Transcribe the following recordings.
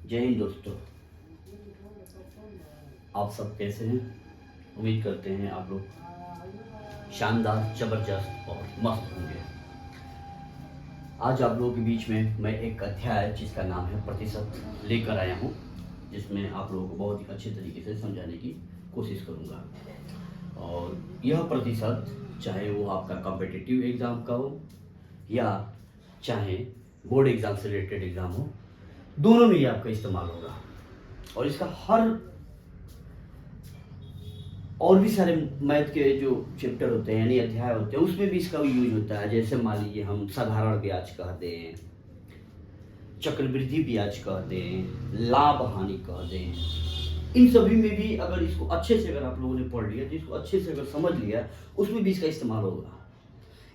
जय हिंद दोस्तों। आप सब कैसे हैं? उम्मीद करते हैं आप लोग शानदार, जबरदस्त और मस्त होंगे। आज आप लोगों के बीच में मैं एक अध्याय जिसका नाम है प्रतिशत लेकर आया हूँ, जिसमें आप लोगों को बहुत ही अच्छे तरीके से समझाने की कोशिश करूँगा। और यह प्रतिशत चाहे वो आपका कॉम्पिटिटिव एग्ज़ाम का हो या चाहे बोर्ड एग्ज़ाम से रिलेटेड एग्ज़ाम हो, दोनों में ये आपका इस्तेमाल होगा। और इसका हर और भी सारे मैथ के जो चैप्टर होते हैं यानी अध्याय होते हैं उसमें भी इसका यूज होता है। जैसे मान लीजिए हम साधारण ब्याज कह दें, चक्रवृद्धि ब्याज कह दें, लाभ हानि कह दें, इन सभी में भी अगर इसको अच्छे से अगर आप लोगों ने पढ़ लिया, तो इसको अच्छे से अगर समझ लिया, उसमें भी इसका इस्तेमाल होगा।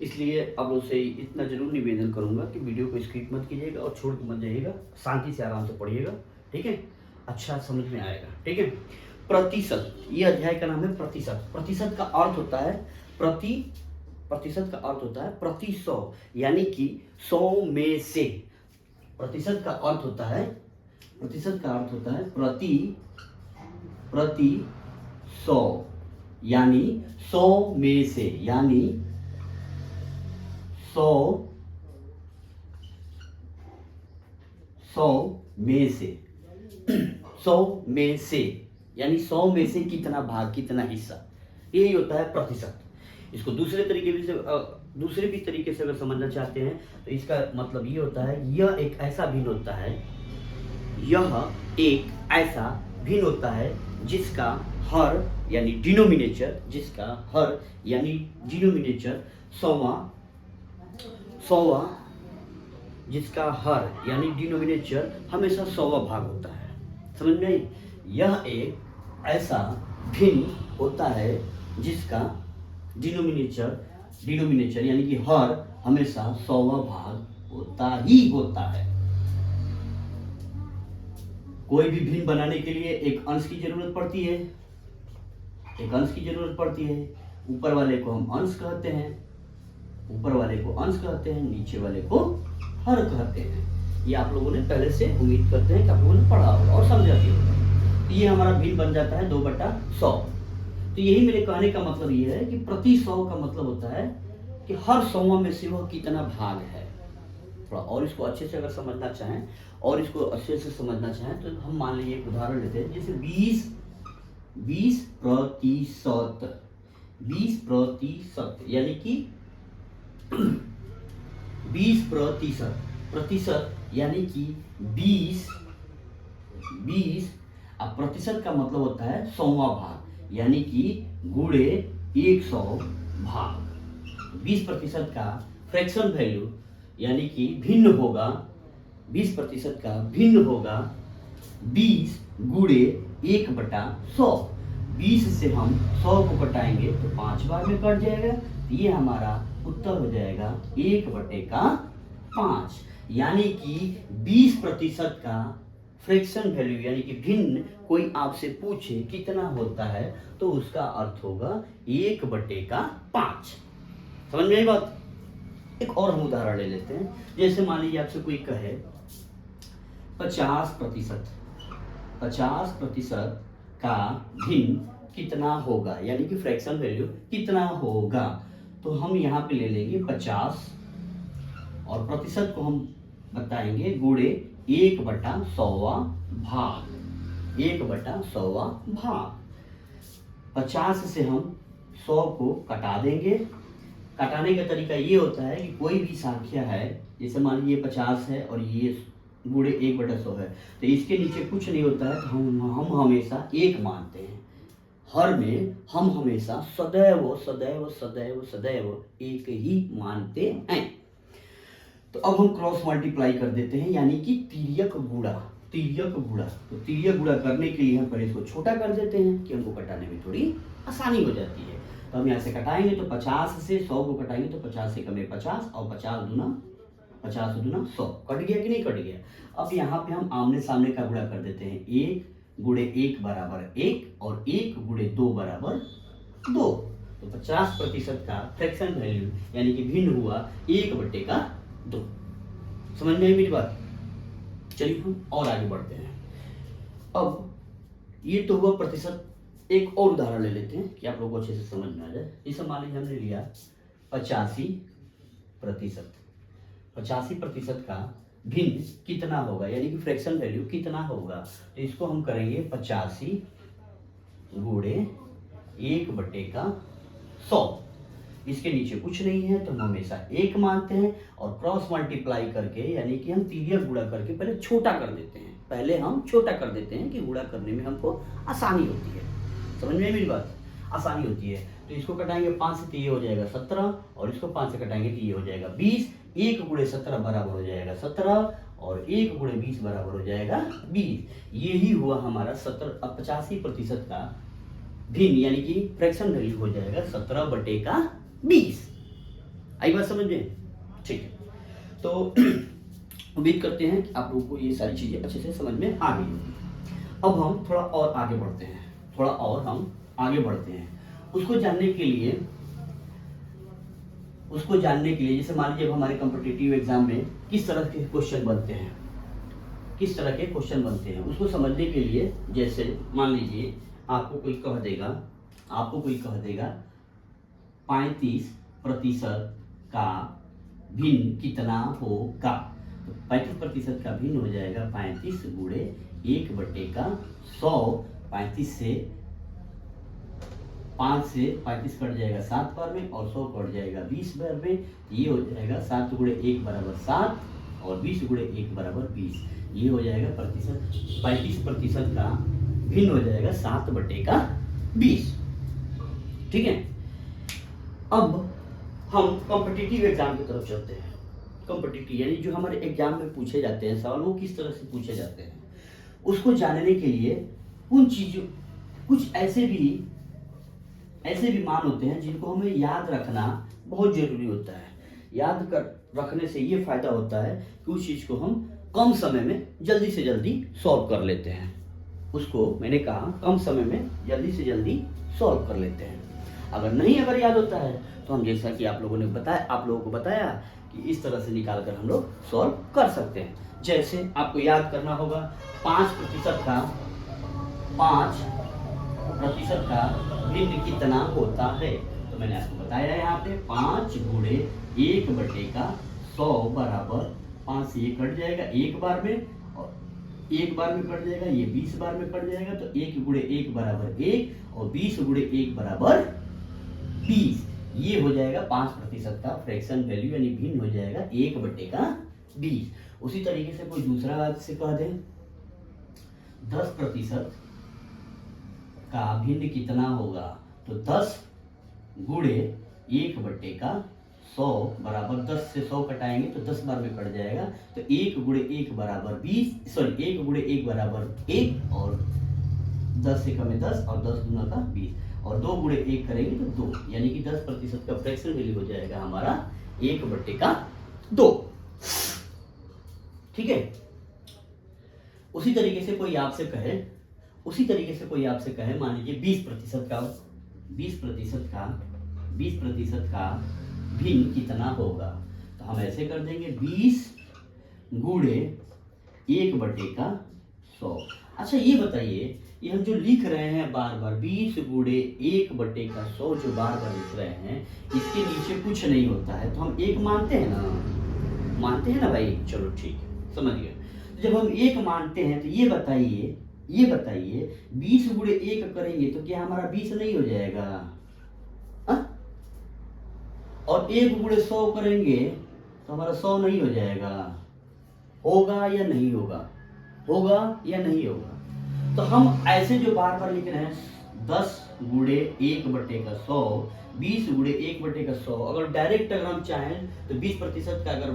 इसलिए आप लोग से इतना जरूर निवेदन करूंगा कि वीडियो को स्किप मत कीजिएगा और छोड़ के मत जाइएगा, शांति से आराम से पढ़िएगा, ठीक है? अच्छा समझ में आएगा, ठीक है? प्रतिशत, ये अध्याय का नाम है प्रतिशत। प्रतिशत का अर्थ होता है प्रतिशत का अर्थ होता है प्रति 100, यानी कि 100 में से। प्रतिशत का अर्थ होता है प्रति 100, यानी 100 में से, यानी 100 में से 100 में से, यानी 100 में से कितना भाग, कितना हिस्सा, यही होता है प्रतिशत। इसको दूसरे भी तरीके से अगर समझना चाहते हैं तो इसका मतलब ये होता है, यह एक ऐसा भिन्न होता है जिसका हर यानी डिनोमिनेटर 100वां, जिसका हर यानी डिनोमिनेटर हमेशा 100वां भाग होता है। समझ में आई? यह एक ऐसा भिन्न होता है जिसका डिनोमिनेटर यानी कि हर हमेशा 100वां भाग होता है। कोई भी भिन्न बनाने के लिए एक अंश की जरूरत पड़ती है। ऊपर वाले को हम अंश कहते हैं, नीचे वाले को हर कहते हैं। ये आप लोगों ने पहले से उम्मीद करते हैं कि आप लोगों ने पढ़ा होगा और समझा भी होगा। तो ये हमारा भिन्न बन जाता है 2/100। तो यही मेरे कहने का मतलब ये है कि प्रति 100 का मतलब होता है कि हर 100वां में से वह कितना भाग है। थोड़ा और इसको अच्छे से अगर समझना चाहें तो हम मान लीजिए एक उदाहरण लेते हैं, जैसे 20 प्रतिशत, यानी कि 20% यानी कि 20। अब प्रतिशत का मतलब होता है 100वां भाग, यानी कि गुणे 100 भाग। 20% का फ्रैक्शन वैल्यू यानी कि भिन्न होगा, 20% का भिन्न होगा 20 गुणे 1/100। 20 से हम 100 को कटाएंगे तो 5 बार में कट जाएगा। ये हमारा उत्तर हो जाएगा 1/5। यानी कि 20% का फ्रैक्शन वैल्यू यानी कि भिन्न कोई आपसे पूछे कितना होता है तो उसका अर्थ होगा 1/5। समझ में आई बात? एक और हम उदाहरण ले लेते हैं। जैसे मान लीजिए आपसे कोई कहे 50% का भिन्न कितना होगा, यानी कि फ्रैक्शन वैल्यू कितना होगा, तो हम यहाँ पे ले लेंगे 50 और प्रतिशत को हम बताएंगे गुणे 1/100वां भाग। 1/100वां भाग। 50 से हम 100 को कटा देंगे। कटाने का तरीका ये होता है कि कोई भी संख्या है, जैसे मान लीजिए 50 है और ये गुणे 1/100 है, तो इसके नीचे कुछ नहीं होता है तो हम हमेशा 1 मानते हैं। हर में हम हमेशा सदैव एक ही मानते हैं। तो अब हम क्रॉस मल्टीप्लाई कर देते हैं, यानी कि तिर्यक गुणा। तो तिर्यक गुणा करने के लिए हम पहले इसको छोटा कर देते हैं कि हमको कटाने में थोड़ी आसानी हो जाती है। तो हम यहाँ से कटाएंगे तो 50 से 100 को कटाएंगे तो 50 से कम 50 और 50 दूना 100। कट गया कि नहीं कट गया? अब यहाँ पे हम आमने सामने का गुणा कर देते हैं। 1 गुणे 1 बराबर 1 और 1 गुणे 2 बराबर 2। तो 50% का फ्रैक्शन वैल्यू यानी कि भिन्न हुआ 1/2। समझ में आई मेरी बात? चलिए हम और आगे बढ़ते हैं। अब ये तो हुआ प्रतिशत। एक और उदाहरण ले लेते हैं कि आप लोगों को अच्छे से समझ में आ जाए। जैसे मान लीजिए हमने लिया 85%। 85% का भिन्न कितना होगा, यानी कि फ्रैक्शन वैल्यू कितना होगा। तो इसको हम करेंगे 85 गुणे 1/100। इसके नीचे कुछ नहीं है तो हम हमेशा 1 मानते हैं और क्रॉस मल्टीप्लाई करके, यानी कि हम तिर्यक गुणा करके पहले छोटा कर देते हैं। पहले हम छोटा कर देते हैं कि गुणा करने में हमको आसानी होती है। समझ में मेरी बात? आसानी होती है। तो इसको कटाएंगे 5 से तो ये हो जाएगा 17, और इसको 5 से कटाएंगे तो ये हो जाएगा 20। 1 गुणे 17 बराबर हो जाएगा 17, और 1 गुणे 20 बराबर हो जाएगा 20। यही हुआ हमारा 85% का भिन्न, यानी कि फ्रैक्शन वैल्यू हो जाएगा 17/20। आई बात समझ में? ठीक है, तो उम्मीद करते हैं कि आप लोगों को ये सारी चीजें अच्छे से समझ में आ गई होगी। अब हम थोड़ा और आगे बढ़ते हैं, उसको जानने के लिए जैसे मान लीजिए हमारे कॉम्पिटिटिव एग्जाम में किस तरह के क्वेश्चन बनते हैं, उसको समझने के लिए, जैसे मान लीजिए आपको कोई कह देगा 35% का भिन्न कितना होगा। तो 35% का भिन्न हो जाएगा 35 गुणे 1/100। 35 से 5 से 35 कट जाएगा 7 बार में, और 100 कट जाएगा 20 बार में। ये हो जाएगा 7 गुणे 1 बराबर 7, और 20 गुणे 1 बराबर 20। ये हो जाएगा प्रतिशत। 35% का भिन्न हो जाएगा 7/20। ठीक है, अब हम कॉम्पिटिटिव एग्जाम की तरफ चलते हैं। कॉम्पिटिटिव यानी जो हमारे एग्जाम में पूछे जाते हैं सवाल, वो किस तरह से पूछे जाते हैं, उसको जानने के लिए कुछ ऐसे भी मान होते हैं जिनको हमें याद रखना बहुत जरूरी होता है। रखने से ये फायदा होता है कि उस चीज को हम कम समय में जल्दी से जल्दी सॉल्व कर लेते हैं। उसको मैंने कहा कम समय में जल्दी से जल्दी सॉल्व कर लेते हैं। अगर याद होता है तो हम, जैसा कि आप लोगों को बताया कि इस तरह से निकाल कर हम लोग सॉल्व कर सकते हैं। जैसे आपको याद करना होगा 5% का भिन्न कितना होता है। तो मैंने आपको बताया यहाँ पे 5 गुणे 1/100 बराबर 5 से ये कट जाएगा 1 बार में, और 1 बार में कट जाएगा, ये 20 बार में कट जाएगा। तो 1 गुणे 1 बराबर 1, और 20 गुणे 1 बराबर 20। ये हो जाएगा 5% का फ्रैक्शन वैल्यू, यानी भिन्न हो जाएगा 1/20। उसी तरीके से कोई दूसरा बात से कह दें 10% का भिन्न कितना होगा। तो 10 गुणे 1/100 बराबर 10 से 100 कटाएंगे तो 10 बार में कट जाएगा। तो 1 गुणे 1 बराबर 1 गुणे 1 बराबर 1, और 10 से कम है 10, और 10 गुना का 20, और 2 गुणे 1 करेंगे तो 2, यानी कि 10% का फ्रैक्शन वैल्यू हो जाएगा हमारा 1/2। ठीक है, उसी तरीके से कोई आपसे कहे मान लीजिए 20% का भिन्न कितना होगा। तो हम ऐसे कर देंगे 20 गुणे 1/100। अच्छा ये बताइए, ये हम जो लिख रहे हैं बार बार 20 गुणे 1/100 जो बार बार लिख रहे हैं, इसके नीचे कुछ नहीं होता है तो हम 1 मानते हैं ना भाई। चलो ठीक है, समझ गए। तो जब हम 1 मानते हैं तो ये बताइए 20 गुणे 1 करेंगे तो क्या हमारा 20 नहीं हो जाएगा? और 1 गुणे 100 करेंगे तो हमारा 100 नहीं हो जाएगा? होगा या नहीं होगा? तो हम ऐसे जो बार बार लिख रहे हैं 10 गुणे 1/100, 20 गुणे 1/100, अगर डायरेक्ट अगर हम चाहें तो 20% का अगर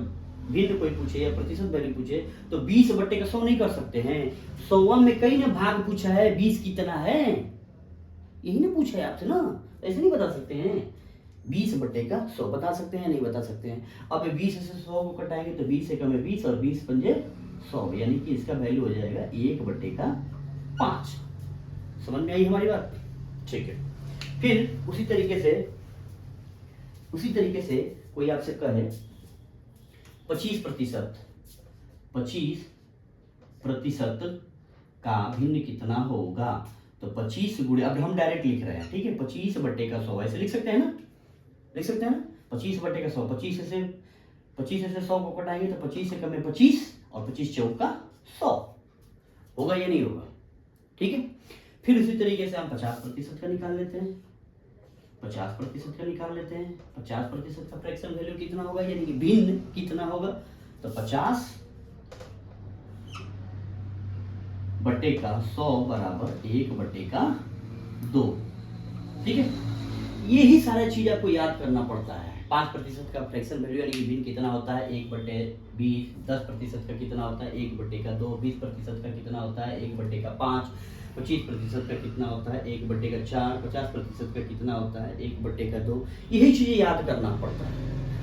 भिन्न कोई पूछे या प्रतिशत वैल्यू पूछे तो 20/100 नहीं कर सकते हैं। 100 में कई ना भाग पूछा है, 20 कितना है यही ना पूछा है आपसे ना, ऐसे नहीं बता सकते हैं। 20/100 बता सकते हैं, नहीं बता सकते हैं। अब 20 से 100 को कटाएंगे तो 20 से कम है 20, और 20 पंजे 100, यानी कि इसका वैल्यू हो जाएगा 1/5। समझ में आई हमारी बात? ठीक है, फिर उसी तरीके से कोई आपसे कहे 25% प्रतिशत का भिन्न कितना होगा। तो 25 गुणे, अब हम डायरेक्ट लिख रहे हैं, ठीक है, 25 बट्टे का 100 ऐसे लिख सकते हैं ना, लिख सकते हैं ना, 25 बट्टे का 100, 25 से 100 को कटाएंगे तो 25 से कम है 25 और 25 चौका 100 होगा या नहीं होगा, ठीक है। फिर उसी तरीके से हम 50% का निकाल लेते हैं, 50% का निकाल लेते हैं, 50% का फ्रैक्शन वैल्यू कितना होगा, यानी कि भिन्न कितना होगा। तो 50 बट्टे का 100 बराबर 1 बट्टे का 2, ठीक है। यही सारा चीज आपको याद करना पड़ता है। 5% का फ्रैक्शन वैल्यू यानी कि भिन्न कितना होता है 1/20, 10% का कितना होता है 1/2, 20% का कितना होता है 1/5, 25% का कितना होता है 1/4, 50% का कितना होता है 1/2। यही चीजें याद करना पड़ता है।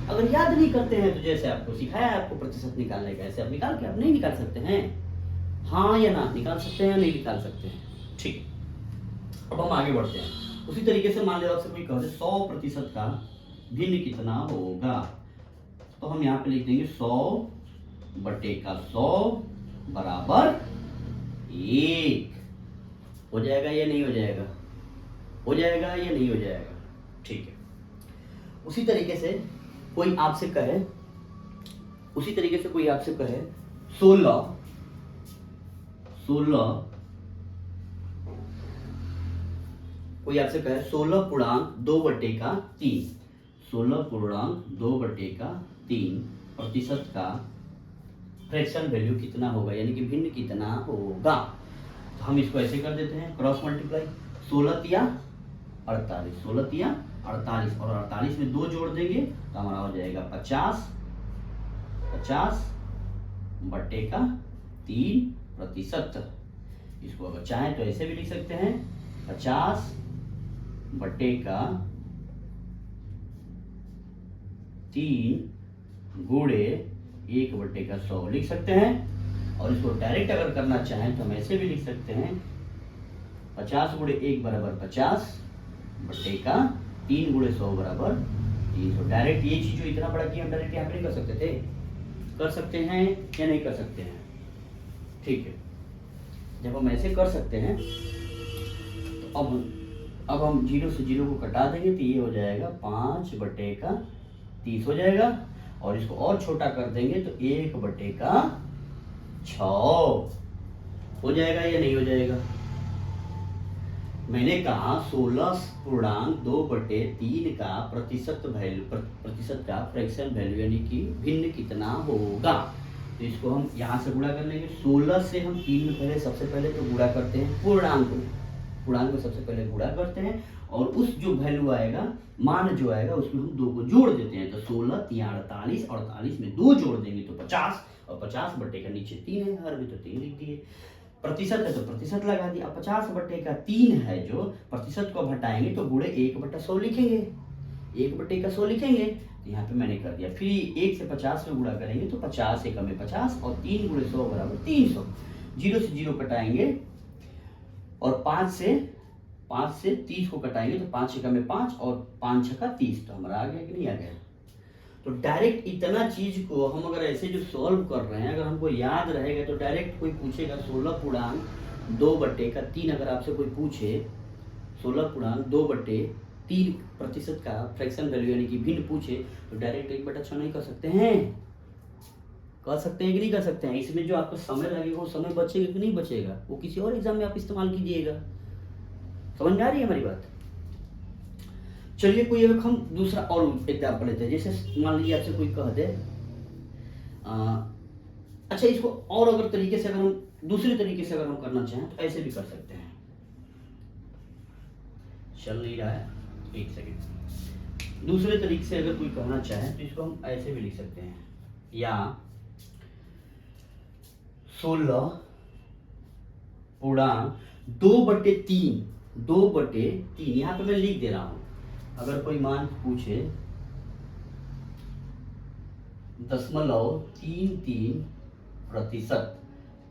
अगर याद नहीं करते हैं तो जैसे आपको सिखाया है आपको प्रतिशत निकालने का, ऐसे आप निकाल के आप नहीं निकाल सकते हैं, हाँ या ना, निकाल सकते हैं या नहीं निकाल सकते हैं, ठीक। अब हम आगे बढ़ते हैं। उसी तरीके से मान लो आपसे कोई कहे 100% का भिन्न कितना होगा, तो हम यहाँ पे लिख देंगे 100 बटे का 100 बराबर 1। हो जाएगा या नहीं हो जाएगा, हो जाएगा या नहीं हो जाएगा, ठीक है। उसी तरीके से कोई आपसे कहे 16 कोई आपसे कहे 16 पूर्णांक 2 बटे का 3, 16 पूर्णांक 2 बटे का 3 प्रतिशत का फ्रैक्शन वैल्यू कितना होगा, यानी कि भिन्न कितना होगा। तो हम इसको ऐसे कर देते हैं, क्रॉस मल्टीप्लाई, 16 तिया 48, 16 तिया 48 और 48 में 2 जोड़ देंगे तो हमारा हो जाएगा 50 बटे का 3 प्रतिशत। इसको अगर चाहें तो ऐसे भी लिख सकते हैं, 50 बटे का 3 गुणे 1 बटे का 100 लिख सकते हैं। और इसको डायरेक्ट अगर करना चाहें तो हम ऐसे भी लिख सकते हैं, 50 गुणे 1 बराबर 50 बटे का 3 गुणे 100 बराबर 300। डायरेक्ट ये चीज जो इतना बड़ा किया हम डायरेक्ट यहाँ पे नहीं कर सकते थे, कर सकते हैं या नहीं कर सकते हैं, ठीक है। जब हम ऐसे कर सकते हैं तो अब हम 0 से 0 को कटा देंगे तो ये हो जाएगा 5 बटे का 30 हो जाएगा। और इसको और छोटा कर देंगे तो 1 बटे का 6 हो जाएगा या नहीं हो जाएगा। मैंने कहा 16 पूर्णांक 2 बटे 3 का प्रतिशत का फ्रैक्शन वैल्यू यानी कि भिन्न कितना होगा। तो इसको हम यहाँ से गुणा कर लेंगे, 16 से हम 3 में पहले सबसे पहले तो गुणा करते हैं पूर्णांक में सबसे पहले गुणा करते हैं और उस जो वैल्यू आएगा, मान जो आएगा उसमें हम 2 को जोड़ देते हैं। तो 16 तिया 48, 48 में 2 जोड़ देंगे तो 50 और 50 बटे का नीचे 3 है, हर में तो 3 लिख दिए। प्रतिशत है तो प्रतिशत लगा दिया। 50 बटे का 3 है जो प्रतिशत को अब हटाएंगे तो गुणे 1/100 लिखेंगे, 1/100 लिखेंगे। तो यहाँ पे मैंने कर दिया। फिर 1 से 50 में गुणा करेंगे तो 50 एकम में 50 और 3 गुणे 100 बराबर 300। 0 से 0 कटाएंगे और 5 से 30 को कटाएंगे तो 5 एकम में 5 और 5 छक्का 30। तो हमारा आ गया कि नहीं आ गया। तो डायरेक्ट इतना चीज को हम अगर ऐसे जो सॉल्व कर रहे हैं, अगर हमको याद रहेगा तो डायरेक्ट कोई पूछेगा 16 पूर्णांक 2 बटे का 3, अगर आपसे कोई पूछे 16 पूर्णांक 2 बटे 3 प्रतिशत का फ्रैक्शन वैल्यू यानी कि भिन्न पूछे तो डायरेक्ट 1/6 नहीं कर सकते हैं, कर सकते हैं कि नहीं कर सकते हैं। इसमें जो आपका समय लगेगा वो समय बचेगा कि नहीं बचेगा, वो किसी और एग्जाम में आप इस्तेमाल कीजिएगा। समझ में आ रही है हमारी बात। चलिए कोई एक हम दूसरा और एग्जाम्पल लेते हैं। जैसे मान लीजिए आपसे कोई कह दे अच्छा, इसको और अगर तरीके से अगर हम दूसरे तरीके से अगर हम करना चाहें तो ऐसे भी कर सकते हैं। चल नहीं रहा है, एक सेकंड। दूसरे तरीके से अगर कोई कहना चाहे तो इसको हम ऐसे भी लिख सकते हैं, या 16 पूर्णांक 2/3 यहाँ पे मैं लिख दे रहा हूं। अगर कोई मान पूछे 0.33%,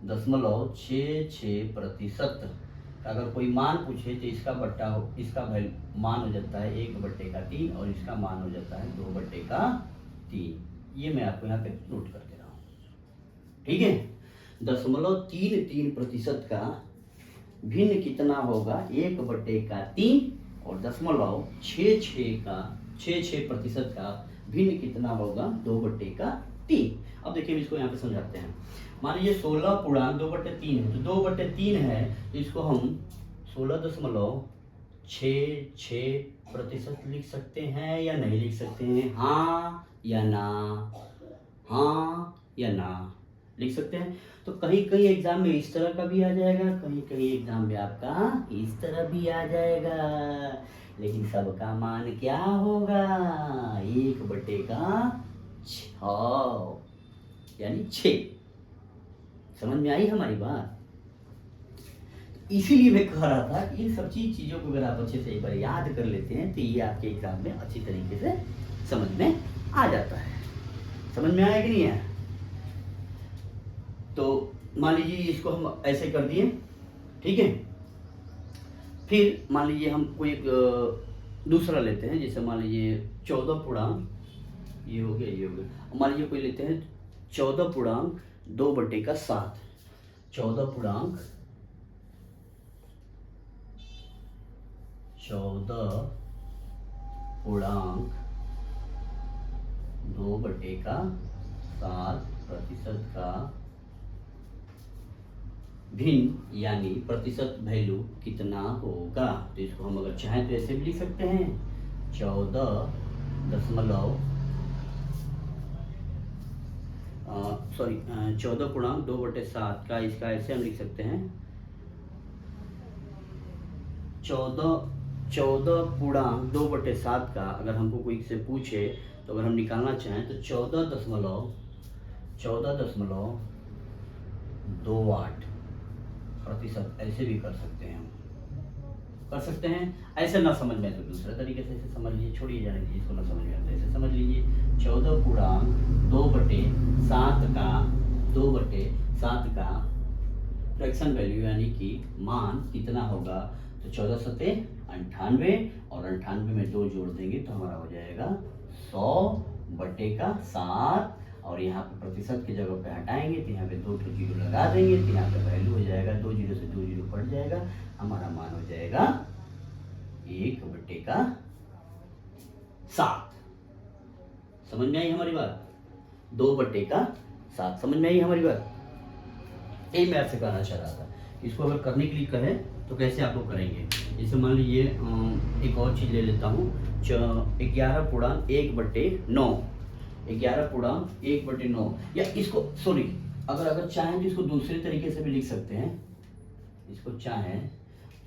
0.66%, अगर कोई मान पूछे तो इसका मान हो जाता है 1/3 और इसका मान हो जाता है 2/3। ये मैं आपको यहाँ पे नोट कर दे रहा हूँ, ठीक है। 0.33% का भिन्न कितना होगा 1/3 और 0.66% का भिन्न कितना होगा 2/3। अब देखिए इसको यहाँ पे समझाते हैं। मान लीजिए 16 है, तो 2/3 है, तो इसको हम 16.66% लिख सकते हैं या नहीं लिख सकते हैं? हाँ या ना? हाँ या ना लिख सकते हैं। तो कहीं कहीं एग्जाम में इस तरह का भी आ जाएगा, कहीं कहीं एग्जाम में आपका इस तरह भी आ जाएगा, लेकिन सबका मान क्या होगा? 1/6 यानी 6। समझ में आई हमारी बात? इसीलिए मैं कह रहा था कि इन सब चीजों को अगर आप अच्छे से एक बार याद कर लेते हैं तो ये आपके एग्जाम में अच्छी तरीके से समझ में आ जाता है। समझ में आया कि नहीं है? तो मान लीजिए इसको हम ऐसे कर दिए, ठीक है। फिर मान लीजिए हम कोई एक दूसरा लेते हैं, जैसे मान लीजिए 14 ये हो गया, ये हो गया। मान लीजिए कोई लेते हैं 14.2/7। 14.2/7% का भिन्न यानी प्रतिशत वैल्यू कितना होगा? तो इसको हम अगर चाहें तो ऐसे भी लिख सकते हैं 14.2/7 का इसका ऐसे हम लिख सकते हैं 14.2/7 का अगर हमको कोई से पूछे तो अगर हम निकालना चाहें तो 14.28% ऐसे भी कर सकते हैं, हम कर सकते हैं। ऐसे ना समझ में तो दूसरे तरीके से ऐसे समझ लीजिए, छोड़िए जाने दीजिए, इसको ना समझ में आता ऐसे समझ लीजिए 14.2/7 का फ्रैक्शन वैल्यू यानी कि मान कितना होगा? तो 14×7 = 98 और 98 में 2 जोड़ देंगे तो हमारा हो जाएगा 100/7 और यहाँ पे प्रतिशत की जगह पे हटाएंगे तो यहाँ पे 2 जीरो लगा देंगे तो यहाँ पे वैल्यू हो जाएगा 2 जीरो से 2 जीरो कट जाएगा, हमारा मान हो जाएगा 1/7। समझ में आई हमारी बात? 2/7 समझ में आई हमारी बात? यही मैं आपसे कहना चाह रहा था। इसको अगर करने के लिए कहें तो कैसे आप लोग करेंगे? जैसे मान लीजिए एक और चीज़ ले लेता हूँ 11/1/9 11/1/9 या इसको सॉरी अगर चाहें तो इसको दूसरे तरीके से भी लिख सकते हैं। इसको चाहें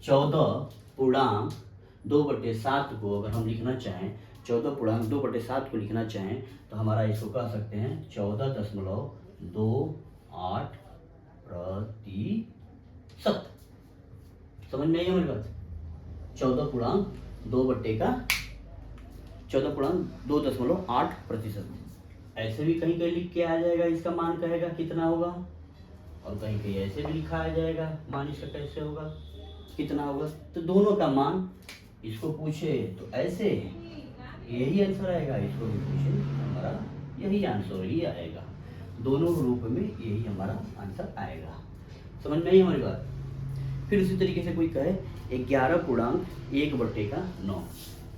14.2/7 को अगर हम लिखना चाहें 14.2/7 को लिखना चाहें तो हमारा इसको कह सकते हैं 14.28%। समझ में आई हमारी बात? 14.2/14.2.8%। ऐसे भी कहीं कहीं लिख के आ जाएगा, इसका मान कहेगा कितना होगा, और कहीं कहीं ऐसे भी लिखा आ जाएगा मान इसका कैसे होगा, कितना होगा। तो दोनों का मान इसको पूछे तो ऐसे यही आंसर आएगा, इसको भी पूछे हमारा यही आंसर ही आएगा। दोनों रूप में यही हमारा आंसर आएगा। समझ में आई हमारी बात? फिर उसी तरीके से कोई कहे 11.1/9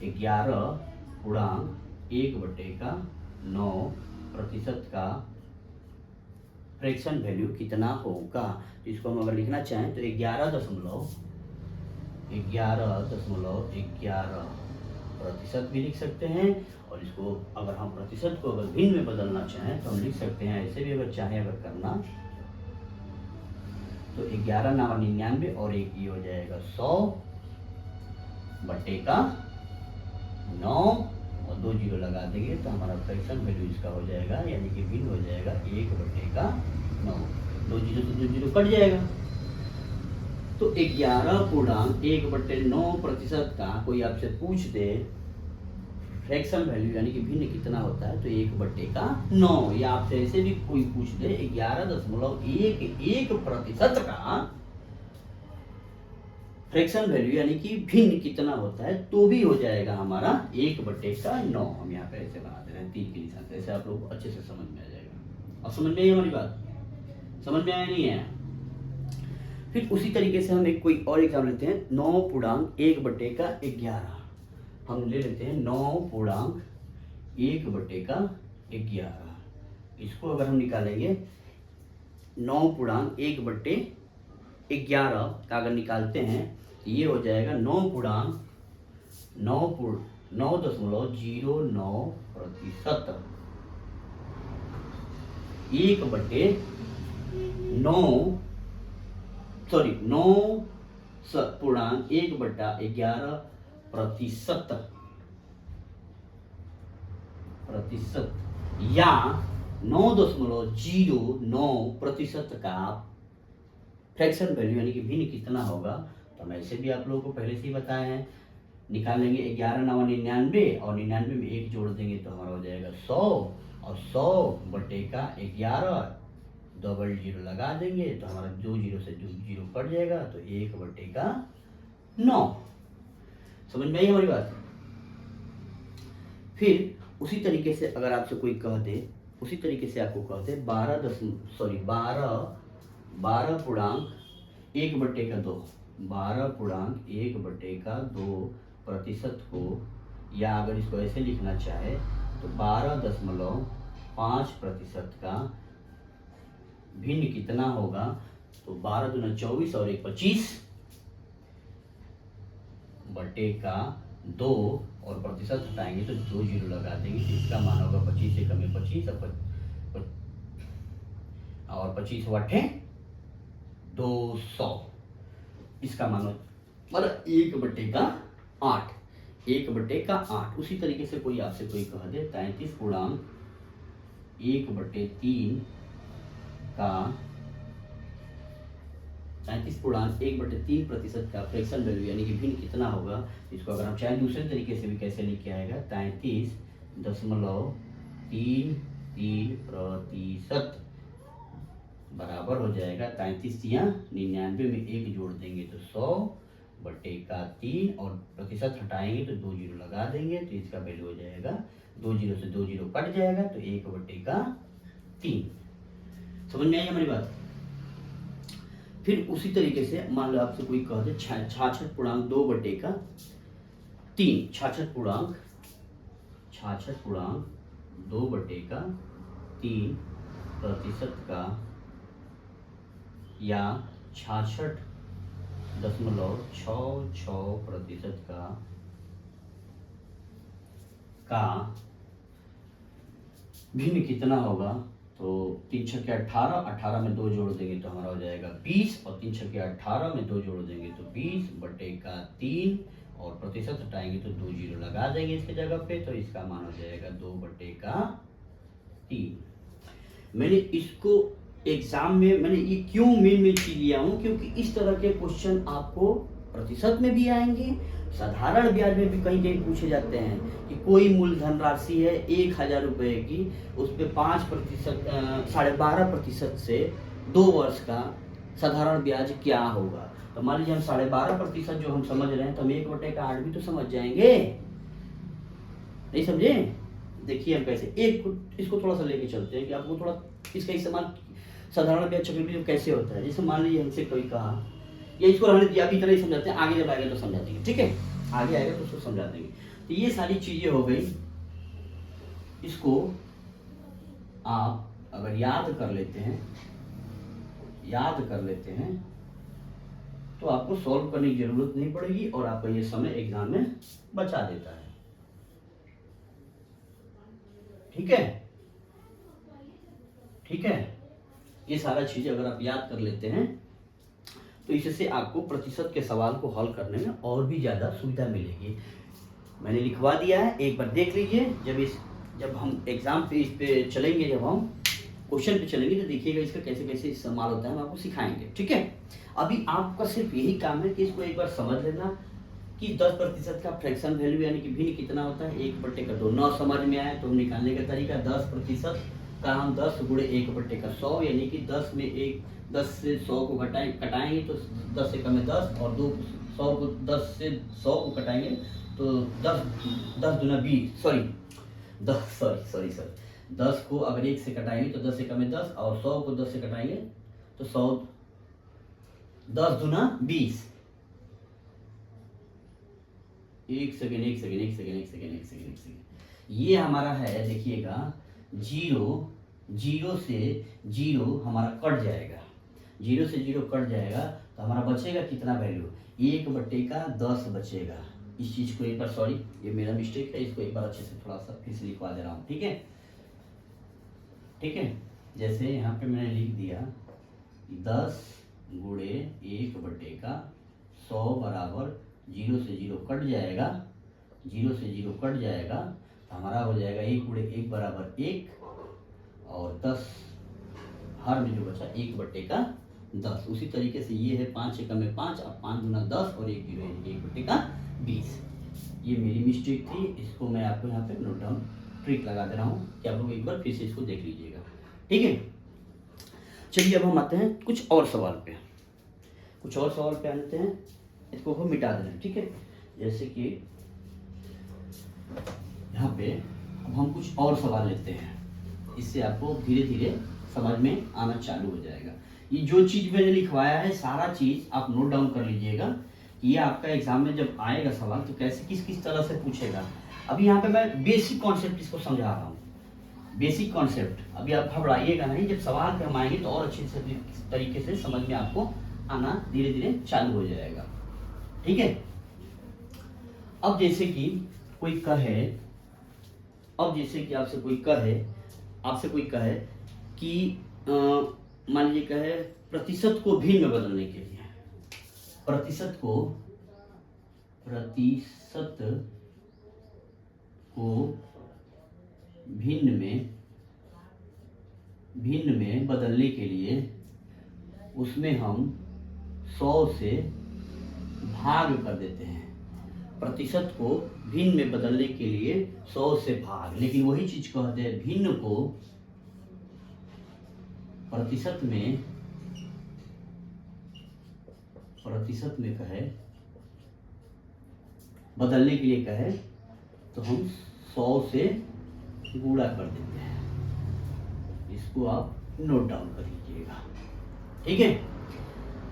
11.1/9% का फ्रैक्शन वैल्यू कितना होगा? तो इसको हम अगर लिखना चाहें तो 11.11% भी लिख सकते हैं, और इसको अगर हम प्रतिशत को अगर भिन्न में बदलना चाहें तो हम लिख सकते हैं ऐसे भी, अगर चाहें अगर करना तो 11×99 और एक ये हो जाएगा 100/9 और 2 जीरो लगा देंगे तो हमारा फ्रैक्शन वैल्यू इसका हो जाएगा यानी कि भिन्न हो जाएगा 1/9। 2 जीरो से 2 जीरो कट जाएगा। तो 11.1/9% का कोई आपसे पूछ दे फ्रैक्शन वैल्यू यानी कि भिन्न कितना होता है तो 1/9, या आपसे ऐसे भी कोई पूछ दे 11.11% का फ्रैक्शन वैल्यू यानी कि भिन्न कितना होता है तो भी हो जाएगा हमारा 1/9। हम यहाँ पे ऐसे बना दे रहे हैं 3 के निशान से, ऐसे आप लोग अच्छे से समझ में आ जाएगा। और समझ में आई हमारी बात? समझ में आया नहीं आया? फिर उसी तरीके से हम एक कोई और एग्जाम लेते हैं, 9/1/11। हम ले लेते हैं 9/1/11। इसको अगर हम निकालेंगे 9/1/11 का अगर निकालते हैं तो ये हो जाएगा 9.09%। 9.1/11% या 9.09% का फ्रैक्शन वैल्यू यानी कि भिन्न कितना होगा, तो हम ऐसे भी आप लोगों को पहले से ही बताए हैं। निकालेंगे 11 9 99 और 99 में 1 जोड़ देंगे तो हमारा हो जाएगा 100 और 100/11 डबल जीरो लगा देंगे तो हमारा 2 जीरो से 2 जीरो कट जाएगा तो 1/9। समझ में आई हमारी बात? फिर उसी तरीके से अगर आपसे कोई कह दे, उसी तरीके से आपको कह दे 12.1/2 12.1/2% को, या अगर इसको ऐसे लिखना चाहे तो 12.5% का भिन्न कितना होगा, तो 12 दूना 24 और 1 25/2 और प्रतिशत हटाएंगे तो 2 जीरो लगा देंगे तो इसका मान होगा 25 से कम 25 और 25 8 200। इसका मान मतलब 1/8। 1/8। उसी तरीके से कोई आपसे कोई कह दे 33.1/3 का 33.1/3% का फ्रैक्शन वैल्यू यानी कि भिन्न कितना होगा। इसको अगर हम चाहे दूसरे तरीके से भी कैसे लिख के आएगा 33.33% बराबर हो जाएगा 33 या 99 में 1 जोड़ देंगे तो 100/3 और प्रतिशत हटाएंगे तो 2 जीरो लगा देंगे तो इसका वैल्यू हो जाएगा 2 जीरो से 2 जीरो कट जाएगा तो 1/3। समझ में आई हमारी बात? फिर उसी तरीके से मान लो आपसे कोई कह दे 66.2/3 66.2/3% का या 66.66% का भिन्न कितना होगा, तो 3 छक्के 18, 18 में 2 जोड़ देंगे तो हमारा हो जाएगा 20 और 3 छक्के 18 में 2 जोड़ देंगे तो 20/3 और प्रतिशत हटाएंगे तो 2 जीरो लगा देंगे इसके जगह पे तो इसका मान हो जाएगा 2/3। मैंने इसको एग्जाम में मैंने ये क्यों मेन चीज लिया हूँ, क्योंकि इस तरह के क्वेश्चन आपको प्रतिशत में भी आएंगे, साधारण ब्याज में भी कहीं कहीं पूछे जाते हैं कि कोई मूलधन राशि है 1000 रुपए की, उस पर 5% 12.5% से 2 वर्ष का साधारण ब्याज क्या होगा। तो मान लीजिए हम 12.5% जो हम समझ रहे हैं तो हम 1/8 भी तो समझ जाएंगे, नहीं समझे? देखिए हम कैसे इसको थोड़ा सा लेके चलते हैं कि आपको थोड़ा इसका इस्तेमाल साधारण ब्याज चक्रवृद्धि कैसे होता है। जैसे मान लीजिए हमसे कोई कहा, या इसको रहने दिया अभी इतना ही समझाते हैं, आगे जब आएगा तो समझा देंगे, ठीक है? आगे आएगा तो उसको समझा देंगे। तो ये सारी चीजें हो गई, इसको आप अगर याद कर लेते हैं तो आपको सॉल्व करने की जरूरत नहीं पड़ेगी और आपका ये समय एग्जाम में बचा देता है। ठीक है, ये सारा चीज अगर आप याद कर लेते हैं तो इससे आपको प्रतिशत के सवाल को हल करने में और भी ज्यादा सुविधा मिलेगी। मैंने लिखवा दिया है, एक बार देख लीजिए। जब हम एग्जाम पे इस पे चलेंगे, जब हम क्वेश्चन पे चलेंगे तो देखिएगा इसका कैसे कैसे इस्तेमाल होता है, हम आपको सिखाएंगे। ठीक है, अभी आपका सिर्फ यही काम है कि इसको एक बार समझ लेना कि 10% का फ्रैक्शन वैल्यू यानी कि भिन्न कितना होता है 1/2। न समझ में आए तो निकालने का तरीका 10% का हम 10 × 1/100 यानी कि 10 में 10 से 100 को कटाएंगे तो 10 से कम है 10 और 10 से 100 को कटाएंगे तो 10 दूना 20 10 को अगर 1 से कटाएंगे तो 10 से कम है 10 और 100 को 10 से कटाएंगे तो 100, 10 दूना 20। एक सेकेंड एक सेकेंड एक सेकेंड एक सेकेंड एक सेकेंड एक सेकेंड, ये हमारा है, देखिएगा, जीरो, जीरो से जीरो हमारा कट जाएगा, जीरो से जीरो कट जाएगा तो हमारा बचेगा कितना वैल्यू, 1/10 बचेगा। इस चीज़ को एक बार, सॉरी ये मेरा मिस्टेक है, इसको एक बार अच्छे से थोड़ा सा फिर से लिखवा दे रहा हूँ, ठीक है, ठीक है। जैसे यहाँ पे मैंने लिख दिया 10 गुणे 1/100 बराबर, जीरो से जीरो कट जाएगा, जीरो से जीरो कट जाएगा तो हमारा हो जाएगा 1 गुणे 1 बराबर 1, और 10 हर में जो बचा 1/10। उसी तरीके से ये है 5 एकम में 5, अब 5 दूना 10 और 1 जीरो 1/20। ये मेरी मिस्टेक थी, इसको मैं आपको यहाँ पे नोट डाउन ट्रिक लगा दे रहा हूँ कि आप लोग एक बार फिर से इसको देख लीजिएगा, ठीक है। चलिए अब हम आते हैं कुछ और सवाल पे, कुछ और सवाल पे आते हैं, इसको हम मिटा दे रहे हैं, ठीक है। जैसे कि यहाँ पे अब हम कुछ और सवाल लेते हैं, इससे आपको धीरे धीरे समझ में आना चालू हो जाएगा। ये जो चीज़ मैंने लिखवाया है सारा चीज़ आप नोट डाउन कर लीजिएगा, ये आपका एग्जाम में जब आएगा सवाल तो कैसे किस किस तरह से पूछेगा। अभी यहाँ पे मैं बेसिक कॉन्सेप्ट इसको समझा रहा हूँ, बेसिक कॉन्सेप्ट। अभी आप घबराइएगा नहीं, जब सवाल पे हम आएंगे तो और अच्छे तरीके से समझ में आपको आना धीरे धीरे चालू हो जाएगा, ठीक है। अब जैसे कि कोई कहे, अब जैसे कि आपसे कोई कहे कि मान लीजिए कहे प्रतिशत को भिन्न में बदलने के लिए, प्रतिशत को भिन्न में बदलने के लिए उसमें हम 100 से भाग कर देते हैं। प्रतिशत को भिन्न में बदलने के लिए 100 से भाग, लेकिन वही चीज कहते हैं भिन्न को प्रतिशत में कहे बदलने के लिए कहे तो हम 100 से गुणा कर देते हैं। इसको आप नोट डाउन कर लीजिएगा, ठीक है।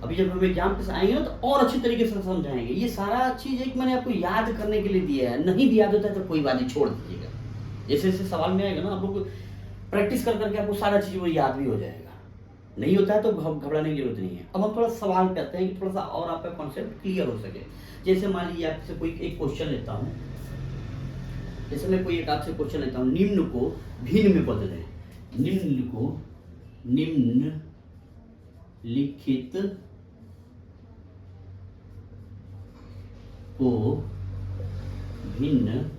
अभी जब हम एग्जाम पे आएंगे ना तो और अच्छी तरीके से समझाएंगे। ये सारा चीज एक मैंने आपको याद करने के लिए दिया है, नहीं भी याद होता है तो कोई बात नहीं, छोड़ दीजिएगा। जैसे जैसे सवाल में आएगा ना आप लोग प्रैक्टिस कर करके आपको सारा चीज वो याद भी हो जाएगा। नहीं होता है तो घबराने की जरूरत नहीं है। अब हम थोड़ा सवाल पे आते हैं कि थोड़ा सा और आपका कॉन्सेप्ट क्लियर हो सके। जैसे मान लीजिए आपसे कोई एक क्वेश्चन लेता हूँ, जैसे मैं कोई एक आपसे क्वेश्चन लेता हूँ, निम्न को भिन्न में बदलें, निम्नलिखित को भिन्न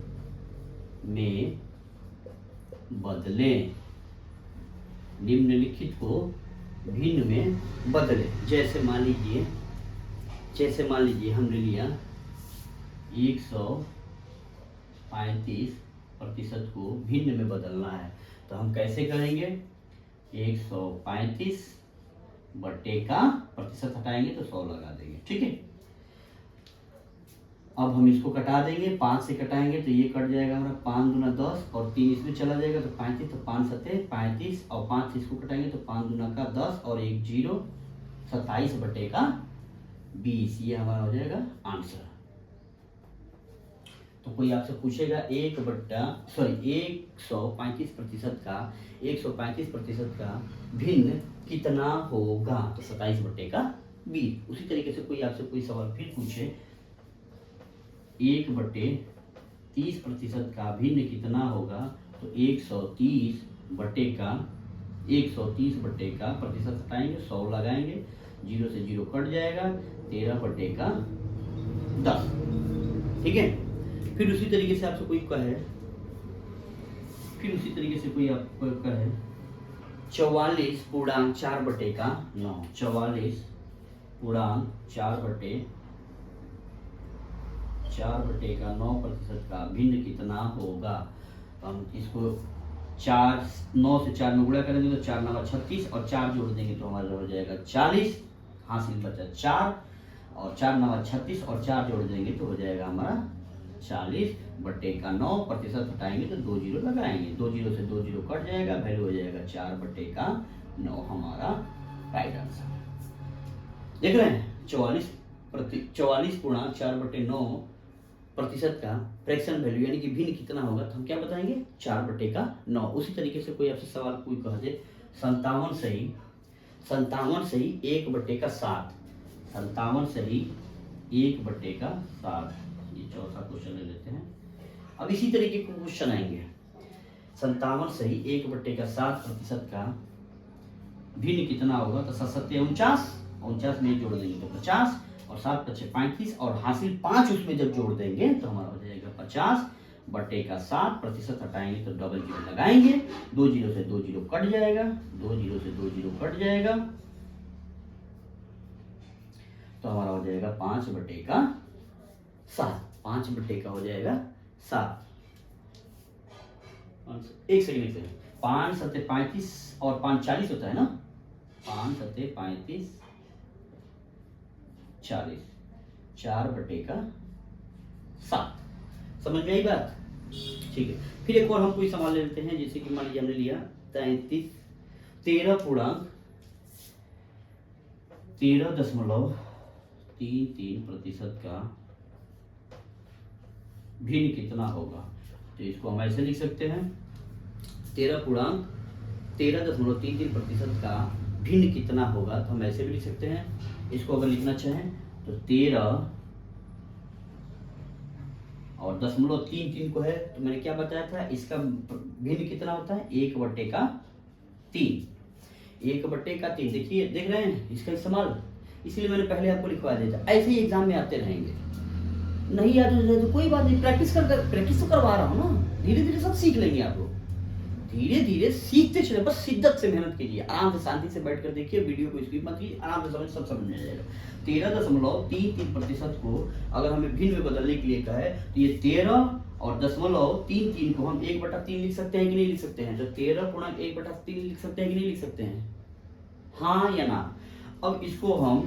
में बदलें, निम्नलिखित को भिन्न में बदलें। जैसे मान लीजिए हमने लिया 135% को भिन्न में बदलना है, तो हम कैसे करेंगे, 135 बटे का प्रतिशत हटाएंगे तो 100 लगा देंगे, ठीक है। अब हम इसको कटा देंगे, 5 से कटाएंगे तो ये कट जाएगा हमारा 5 दूना 10 और 3 इसमें चला जाएगा तो 35, तो 5 सत्ते 35 और 5 से इसको कटाएंगे तो 5 दूना का 10 और 1 जीरो 27 बटे का 20, ये हमारा हो जाएगा आंसर। तो कोई आपसे पूछेगा 135% का भिन्न कितना होगा, तो 27 बटे का 20। उसी तरीके से कोई आपसे कोई सवाल फिर पूछे 1/30% का भिन्न कितना होगा, तो 130 बटे का प्रतिशत हटाएंगे, 100 लगाएंगे, 0 से 0 कट जाएगा, 13 बटे का 10, ठीक है। फिर उसी तरीके से आपसे कोई कहे 44.4 बटे का 9, 44.4 बटे का 9% का भिन्न कितना होगा। तो हम इसको 9 से 4 में गुणा करेंगे तो 4 9 36 और 4 जोड़ देंगे तो हमारा हो जाएगा 40, हासिल बचा 4 और 4 9 36 और 4 जोड़ देंगे तो हो जाएगा हमारा 40 बटे का 9, प्रतिशत हटाएंगे तो 2 जीरो लगाएंगे, 2 जीरो से 2 जीरो कट जाएगा, वैल्यू हो जाएगा 4 बटे का 9 हमारा राइट आंसर। देख रहे हैं 44.4/9 प्रतिशत का फ्रैक्शन वैल्यू यानी कि भिन्न कितना होगा, तो हम क्या बताएंगे 4/9। उसी तरीके से कोई आपसे सवाल कोई कह दे 57 सही 1/7, 57 सही 1/7, ये चौथा क्वेश्चन ले लेते हैं। अब इसी तरीके के क्वेश्चन आएंगे 57 सही 1/7 का भिन्न कितना होगा, तो 7 49 में जोड़ देंगे तो 50 और 7 × 35 और हासिल 5 उसमें जब जोड़ देंगे तो हमारा हो जाएगा 50/7, प्रतिशत हटाएंगे तो डबल जीरो लगाएंगे, 2 जीरो से 2 जीरो कट जाएगा, 2 जीरो से 2 जीरो कट जाएगा, तो हमारा हो जाएगा 5/7, 5 हो जाएगा 7। एक सेकंड 5 7 35 और 5 40 होता है ना, 5 7 35 40, 4/7। समझ में आई बात? ठीक है, फिर एक और हम कोई सवाल ले लेते हैं, जैसे कि मान लीजिए हमने लिया 13.33% का भिन्न कितना होगा, तो इसको हम ऐसे लिख सकते हैं 13.33% का भिन्न कितना होगा, तो हम ऐसे भी लिख सकते हैं। इसको अगर लिखना चाहें तो 13.33 को है, तो मैंने क्या बताया था, इसका भिन्न कितना होता है 1/3, 1/3। देखिए देख रहे हैं इसका इस्तेमाल, इसलिए मैंने पहले आपको लिखवा दिया था। ऐसे ही एग्जाम में आते रहेंगे, नहीं याद हो जाए तो कोई बात नहीं, प्रैक्टिस तो करवा रहा हूँ ना, धीरे धीरे सब सीख लेंगे आप लोग, धीरे धीरे सीखते चले, बस शिद्दत से मेहनत कीजिए, आराम से शांति से बैठ कर देखिए, वीडियो को स्किप मत कीजिए, आराम से सब समझ में आ जाएगा। 13.33% को अगर हमें भिन्न में बदलने के लिए कहे तो ये 13.33 को हम 1/3 लिख सकते हैं कि नहीं लिख सकते हैं, तो 13.1/3 लिख सकते हैं कि नहीं लिख सकते हैं, हाँ या ना। अब इसको हम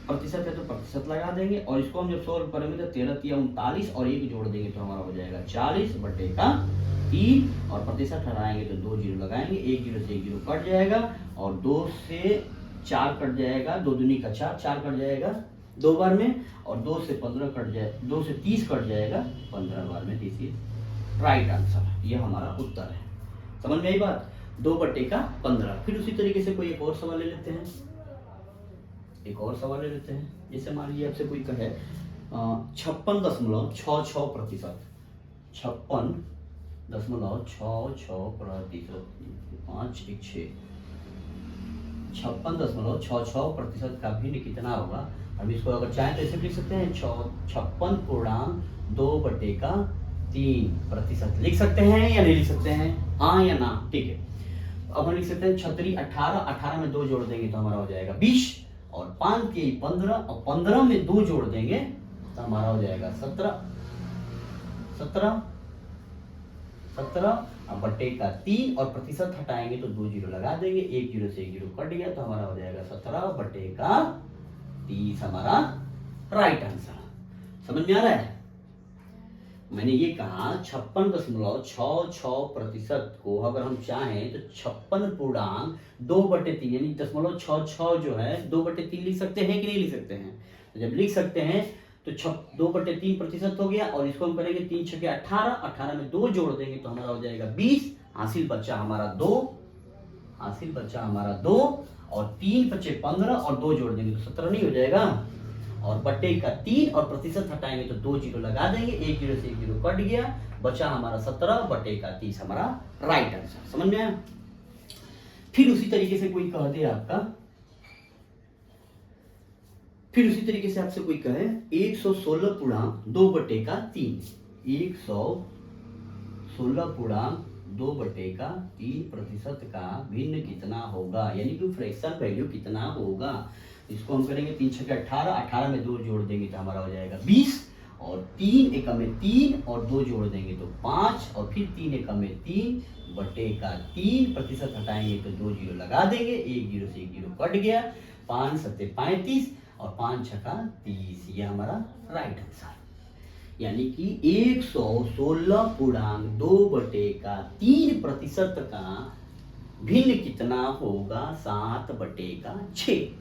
प्रतिशत है तो प्रतिशत लगा देंगे, और इसको हम जब सॉल्व करेंगे तो 13 × 39 और 1 जोड़ देंगे तो हमारा हो जाएगा 40/3, और प्रतिशत हटाएंगे तो 2 जीरो लगाएंगे, 1 जीरो से 1 जीरो कट जाएगा, और 2 से 4 कट जाएगा, 2 दूनी का 4, 4 कट जाएगा 2 बार में, और 2 से 15 कट जाए, 2 से 30 कट जाएगा 15 बार में। दिस इज राइट आंसर, ये हमारा उत्तर है। समझ में आई बात? 2/15। फिर उसी तरीके से कोई एक और सवाल ले लेते हैं, जैसे मान लीजिए आपसे कोई कहे 56.66%, 56.66%, 5 1 6, 56.66% का भिन्न कितना होगा। अब इसको अगर चाहें तो ऐसे लिख सकते हैं 56.2/3% लिख सकते हैं या नहीं लिख सकते हैं, हाँ या ना। ठीक है, अब हम लिख सकते हैं 36 18, 18 में 2 जोड़ देंगे तो हमारा हो जाएगा 20, और 5 के 15, और 15 में 2 जोड़ देंगे तो हमारा हो जाएगा 17, 17/3, और प्रतिशत हटाएंगे तो 2 जीरो लगा देंगे, 1 जीरो से 1 जीरो कट गया तो हमारा हो जाएगा 17/30, हमारा राइट आंसर। समझ में आ रहा है? मैंने ये कहा 56.66% को अगर हम चाहें तो 56.2/3 यानी 0.66 जो है 2/3 लिख सकते हैं कि नहीं लिख सकते हैं। तो जब लिख सकते हैं तो 2/3% हो गया, और इसको हम करेंगे 3 × 6 = 18, 18 में 2 जोड़ देंगे तो हमारा हो जाएगा 20, हासिल बच्चा हमारा 2, और 3 × 5 = 15, और 2 जोड़ देंगे तो 17 नहीं हो जाएगा, और 3 और प्रतिशत हटाएंगे तो 2 जीरो लगा देंगे, 1 जीरो से 1 जीरो कट गया, बचा हमारा 17/30, हमारा राइट आंसर। समझ में आया? फिर उसी तरीके से कोई कह दे आपका, फिर उसी तरीके से आपसे कोई कहे 116.2/3, 116.2/3% का भिन्न कितना होगा, यानी कि फ्रैक्शन वैल्यू कितना होगा। इसको हम करेंगे 3 × 6 = 18, 18 में 2 जोड़ देंगे तो हमारा हो जाएगा 20, और 3 × 1 = 3, और 2 जोड़ देंगे तो 5, और फिर 3 × 1 = 3/3, प्रतिशत हटाएंगे तो 2 जीरो लगा देंगे, 1 जीरो से 1 जीरो कट गया, 5 7 35, और 5 6 = 30, ये हमारा राइट आंसर। यानी कि 116.2/3% का भिन्न कितना होगा 7/6।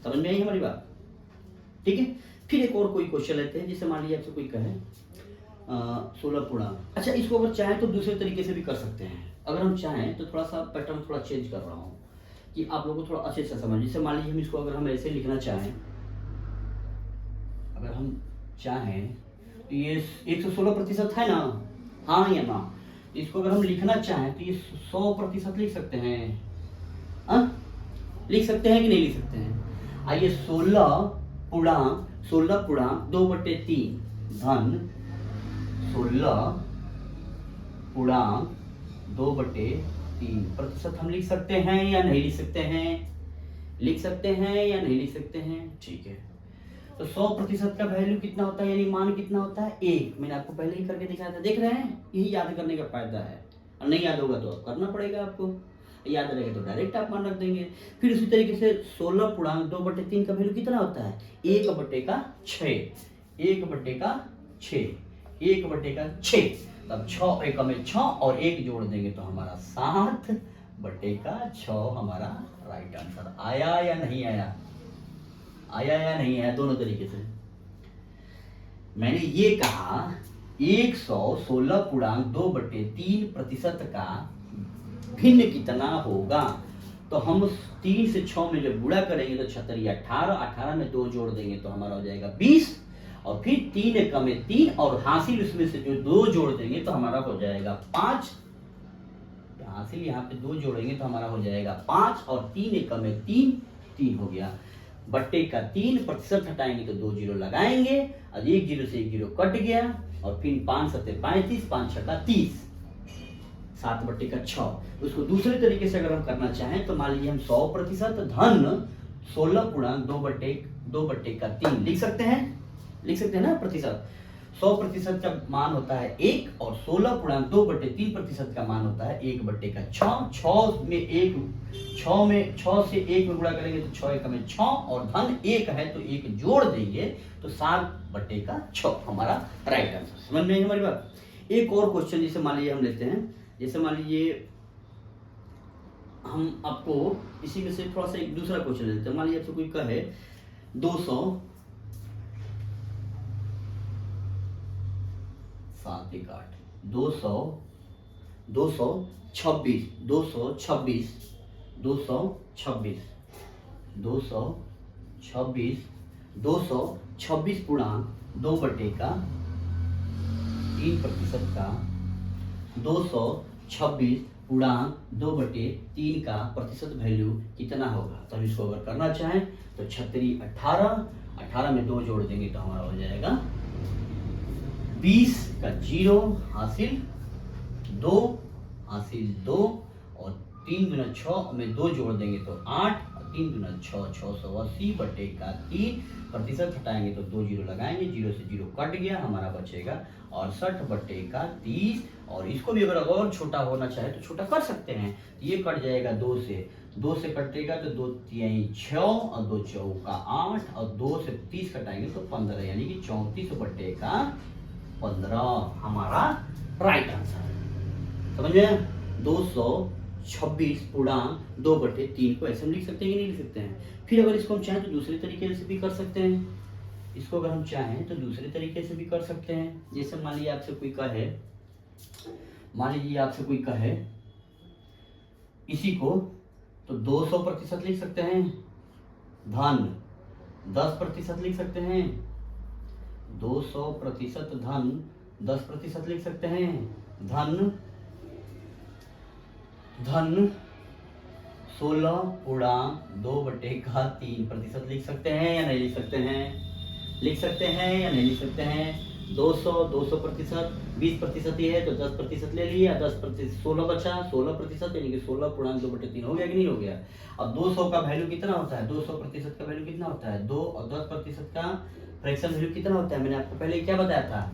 समझ में आई हमारी बात? ठीक है। फिर एक और कोई क्वेश्चन लेते हैं, जिसे मान लीजिए आपसे कोई कहे 16 पूर्णांक। अच्छा, इसको अगर चाहें तो दूसरे तरीके से भी कर सकते हैं। अगर हम चाहें तो थोड़ा सा पैटर्न थोड़ा चेंज कर रहा हूँ कि आप लोगों को थोड़ा अच्छे से समझ। जैसे मान लीजिए हम इसको अगर हम ऐसे लिखना चाहें, अगर हम चाहें तो ये 116% है ना, हाँ या ना? इसको अगर हम लिखना चाहें तो ये 100% लिख सकते हैं। हाँ, लिख सकते हैं कि नहीं लिख सकते हैं? आइए 16 पूर्णांक 2/3 धन 16 पूर्णांक 2/3 हम लिख सकते हैं या नहीं लिख सकते हैं? लिख सकते हैं या नहीं लिख सकते हैं? ठीक है। तो 100% का वैल्यू कितना होता है, यानी मान कितना होता है? 1। मैंने आपको पहले ही करके दिखाया था, देख रहे हैं? यही याद करने का फायदा है। और नहीं याद होगा तो करना पड़ेगा आपको, याद रहेगा तो डायरेक्ट आप मान रख देंगे। फिर उसी तरीके से 16 पूर्णांक 2/3 का वैल्यू कितना होता है? 1/6। 1/6 1/6। तब 6 1 में 6 और 1 जोड़ देंगे तो हमारा 7/6 हमारा राइट आंसर। आया या नहीं आया? आया या नहीं आया? दोनों तरीके से मैंने ये कहा 116 पूर्णांक 2/3% का भिन्न कितना होगा। तो हम 3 से 6 में जब गुणा करेंगे तो 6 18, 18 में 2 जोड़ देंगे तो हमारा हो जाएगा 20, और फिर 3 1 में 3 और हासिल उसमें से जो 2 जोड़ देंगे तो हमारा हो जाएगा 5। हासिल यहाँ पे 2 जोड़ेंगे तो हमारा हो जाएगा 5, और 3 1 में 3, 3 हो गया। बट्टे का 3% हटाएंगे तो 2 जीरो लगाएंगे, और 1 जीरो से 1 जीरो कट गया, और फिर 5 7 35, 5 6 30, 7/6। उसको दूसरे तरीके से अगर हम करना चाहें तो मान लीजिए हम 100% धन 16 पूर्णांक 2/3 लिख सकते हैं। लिख सकते हैं ना प्रतिशत? 100% का मान होता है 1, और 16 पूर्णांक 2/3% का मान होता है 1/6। 6 में 1, 6 से 1 में गुणा करेंगे तो 6 1 में 6, और धन 1 है तो 1 जोड़ देंगे तो 7/6 हमारा राइट आंसर। समझ में आई हमारी बात? एक और क्वेश्चन जैसे मान लीजिए हम लेते हैं, जैसे मान लीजिए हम आपको इसी में से थोड़ा सा एक दूसरा क्वेश्चन लेते हैं। मान लीजिए आपसे कोई कहे 200 7 1 8 226 पूर्णांक 2/3% का 226 पूर्णांक 2/3 का प्रतिशत वैल्यू कितना होगा। तो हम इसको अगर करना चाहें तो 36 18, 18 में 2 जोड़ देंगे तो हमारा हो जाएगा 20 का 0 हासिल 2 और 3 दूना 6 में 2 जोड़ देंगे तो 8, और 3 दूना 6 680/3 प्रतिशत हटाएंगे तो 2 जीरो लगाएंगे, 0 से 0 कट गया, हमारा बचेगा 68/30। और इसको भी अगर और छोटा होना चाहे तो छोटा कर सकते हैं। ये कट जाएगा 2 से कटेगा तो 2 3 6 और 2 4 8, और 2 से 30 कटाएंगे तो 15, यानी कि 34/15 हमारा राइट आंसर। समझ में? 226 पूर्णांक 2/3 को ऐसे हम लिख सकते हैं कि नहीं लिख सकते हैं? फिर अगर इसको हम चाहें तो दूसरे तरीके से भी कर सकते हैं। इसको अगर हम चाहें तो दूसरे तरीके से भी कर सकते हैं। जैसे मान लीजिए आपसे कोई कहे इसी को तो 200% लिख सकते हैं, धन 10% लिख सकते हैं। 200% धन 10% लिख सकते हैं। धन 16 पूर्णांक 2/3% लिख सकते हैं या नहीं लिख सकते हैं? लिख सकते हैं या नहीं लिख सकते हैं? 200% 20% ये है तो 10% ले लिया, 10% 16 बचा, 16% यानी कि 16 पूर्णांक 2/3 हो गया कि नहीं हो गया? अब 200 का वैल्यू कितना होता है? 200% का वैल्यू कितना होता है? 2, और 10% का फ्रैक्शन वैल्यू कितना होता है? मैंने आपको पहले क्या बताया था?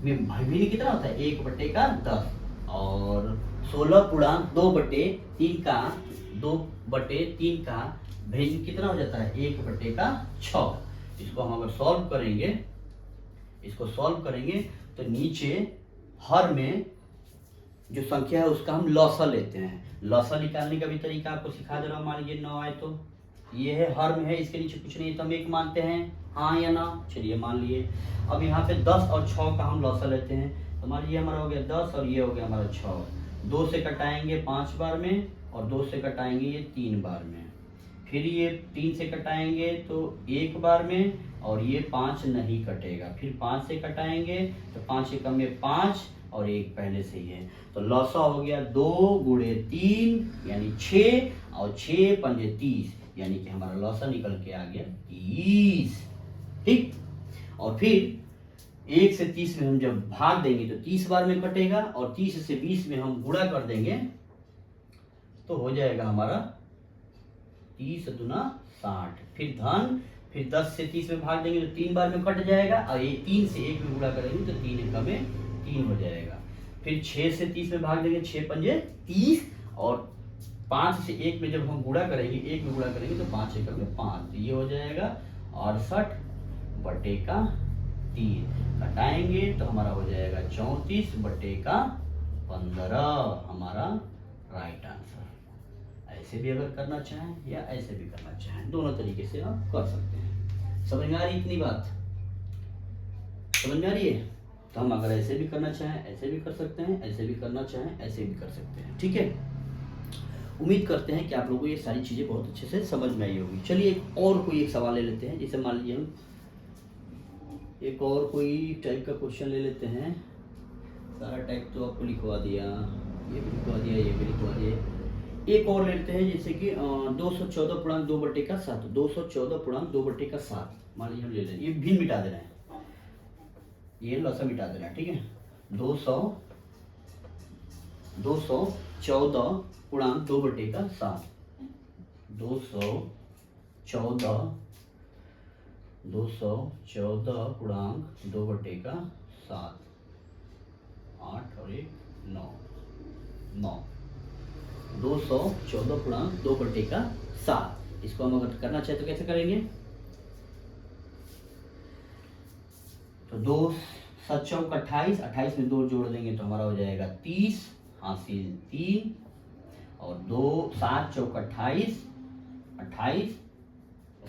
भिन्न कितना होता है? 1/10, और 16 पूर्णांक 2/3 का भिन्न कितना हो जाता है? 1/6। इसको हम अगर सॉल्व करेंगे तो नीचे हर में जो संख्या है उसका हम लौसा लेते हैं। लौसा निकालने का भी तरीका आपको सिखा दे रहा हूँ। मान लीजिए 9 आए तो ये है हर में है, इसके नीचे कुछ नहीं है तो हम 1 मानते हैं, हाँ या ना, चलिए मान लिए। अब यहाँ पे 10 और 6 का हम लौसा लेते हैं, तो मान लीजिए हमारा हो गया 10 और ये हो गया हमारा 6। 2 से कटाएंगे 5 बार में और 2 से कटाएंगे ये 3 बार में, फिर ये 3 से कटाएंगे तो 1 बार में और ये 5 नहीं कटेगा, फिर 5 से कटाएंगे तो 5 एकम में 5 और 1 पहले से ही है, तो लौसा हो गया 2 गुणे 3 यानी 6 और 6 पंजे 30, यानी कि हमारा लौसा निकल के आ गया 30। ठीक, और फिर 1 से 30 में हम जब भाग देंगे तो 30 बार में कटेगा और 30 से 20 में हम गुणा कर देंगे तो हो जाएगा हमारा 30 दूना 60, फिर धन, फिर 10 से 30 में भाग देंगे तो 3 बार में कट जाएगा और ये 3 से 1 में गुणा करेंगे तो 3 एकम में 3 हो जाएगा, फिर 6 से 30 में भाग देंगे 6 पंजे 30 और 5 से 1 में जब हम गुणा करेंगे 1 में गुणा करेंगे तो 5 एकम में 5, तो ये हो जाएगा 68 बटे का 3, घटाएंगे तो हमारा हो जाएगा 34 बटे का 15, हमारा राइट आंसर। ऐसे भी अगर करना चाहें या ऐसे भी करना चाहें, दोनों तरीके से आप कर सकते हैं। समझ में आ रही इतनी बात? समझ में आ रही है? तो हम अगर ऐसे भी करना चाहें ऐसे भी कर सकते हैं, ऐसे भी करना चाहें ऐसे भी कर सकते हैं। ठीक है, उम्मीद करते हैं कि आप लोगों को ये सारी चीज़ें बहुत अच्छे से समझ में आई होगी। चलिए एक और कोई एक सवाल ले लेते हैं, जैसे मान लीजिए हम एक और कोई टाइप का क्वेश्चन ले लेते हैं। सारा टाइप तो आपको लिखवा दिया, ये भी लिखवा दिया, ये भी लिखवा दिया। एक और ले लेते हैं जैसे कि 214.2/7, 214.2/7 मान लीजिए हम ले लें, ये भिन्न मिटा देना है, ये लौसा मिटा देना है। ठीक है, 214.2/7 214.2/7 8 और 1 9 9 214.2/7। इसको हम अगर करना चाहे तो कैसे करेंगे? तो 2 7 चौक 28, 28 में 2 जोड़ देंगे तो हमारा हो जाएगा 30 हासिल 3, और 2 7 चौक 28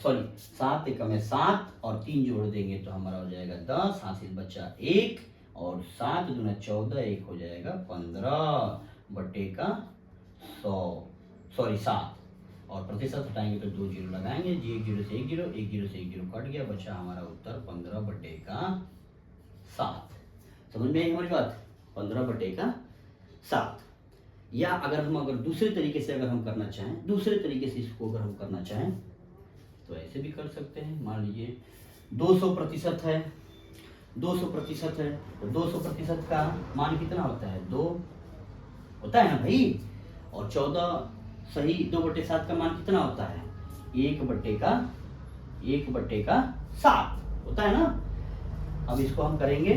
सॉरी 7 एकम में 7 और 3 जोड़ देंगे तो हमारा हो जाएगा 10 हासिल बचा 1, और 7 दूना 14, 1 हो जाएगा 15 बटे का 100 सॉरी 7, और प्रतिशत हटाएंगे तो 2 जीरो लगाएंगे, 1 जीरो से 1 जीरो, 1 जीरो से 1 जीरो कट गया, बचा हमारा उत्तर 15 बटे का 7। समझ में आई हमारी बात? 15 बटे का 7। या अगर दूसरे तरीके से अगर हम करना चाहें, दूसरे तरीके से इसको अगर हम करना चाहें तो ऐसे भी कर सकते हैं। मान लीजिए 200% है, 200% है तो 200% का मान कितना होता है? 2 होता है ना भाई, और 14 सही 2/7 का मान कितना होता है? 1 बटे का 7 होता है ना। अब इसको हम करेंगे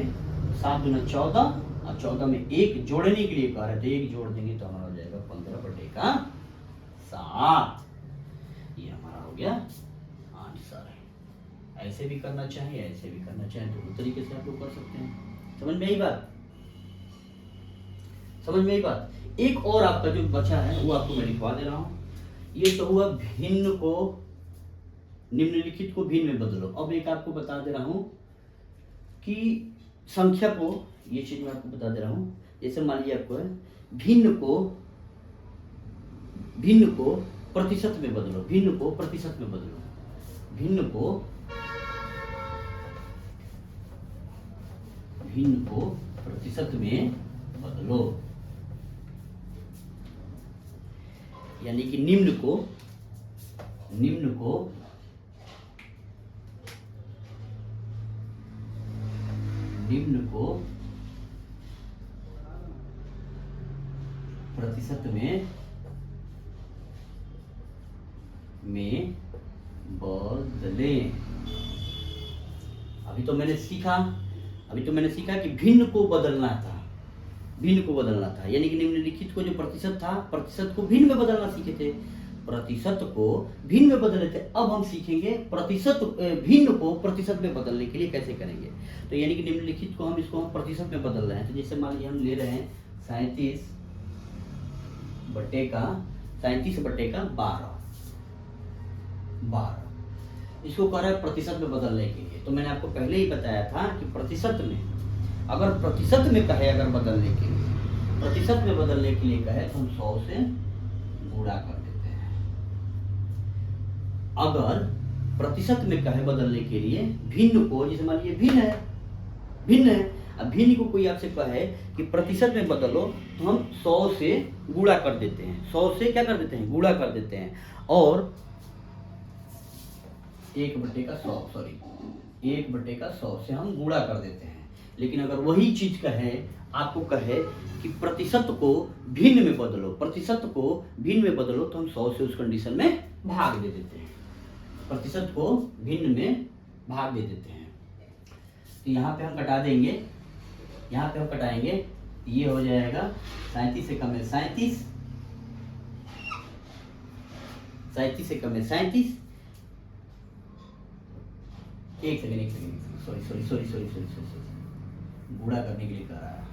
7 दूना 14 और 14 में 1 जोड़ने के लिए कह रहे थे, 1 जोड़ देंगे तो हमारा हो जाएगा 15 बटे का 7। ये हमारा हो गया आंसर है। ऐसे भी करना चाहिए, ऐसे भी करना चाहिए, दोनों तरीके से आप लोग कर सकते हैं। समझ में आई बात? समझ में आई बात? एक और आपका जो बचा है वो आपको मैं लिखवा दे रहा हूं। ये तो हुआ भिन्न को, निम्नलिखित को भिन्न में बदलो। अब एक आपको बता दे रहा हूं कि संख्या को, ये चीज मैं आपको बता दे रहा हूं, जैसे मान लीजिए आपको है भिन्न को प्रतिशत में बदलो, भिन्न को प्रतिशत में बदलो, भिन्न को प्रतिशत में बदलो, यानी कि निम्न को प्रतिशत में बदलें। अभी तो मैंने सीखा कि भिन्न को बदलना था, यानी कि निम्नलिखित को जो प्रतिशत था, प्रतिशत को भिन्न में बदलना सीखे थे, प्रतिशत को भिन्न में बदले थे। अब हम सीखेंगे भिन्न को प्रतिशत में बदलने के लिए कैसे करेंगे। तो यानी कि निम्नलिखित को हम इसको प्रतिशत में बदल रहे हैं। तो जैसे मान लीजिए हम ले रहे हैं 37 बटे का 37 बटे का 12 इसको कह रहा है प्रतिशत में बदलने के लिए। तो मैंने आपको पहले ही बताया था कि प्रतिशत में अगर प्रतिशत में कहे अगर बदलने के लिए प्रतिशत में बदलने के लिए कहे तो हम 100 से गुणा कर देते हैं। अगर प्रतिशत में कहे बदलने के लिए भिन्न को, जैसे मान लीजिए भिन्न है, अब भिन्न को कोई आपसे कहे कि प्रतिशत में बदलो तो हम 100 से गुणा कर देते हैं। 100 से क्या कर देते हैं? गुणा कर देते हैं। और 1 बटे का 100 से हम गुणा कर देते हैं। लेकिन अगर वही चीज कहे आपको कहे कि प्रतिशत को भिन्न में बदलो, तो हम 100 से उस कंडीशन में भाग दे देते हैं। प्रतिशत को भिन्न में भाग दे देते हैं। तो यहाँ पे हम कटा देंगे, यहाँ पे हम कटाएंगे, ये हो जाएगा 37 से कम है 37, 37 से कम है 37। एक सेकंड सॉरी गुणा करने के लिए कह रहा है।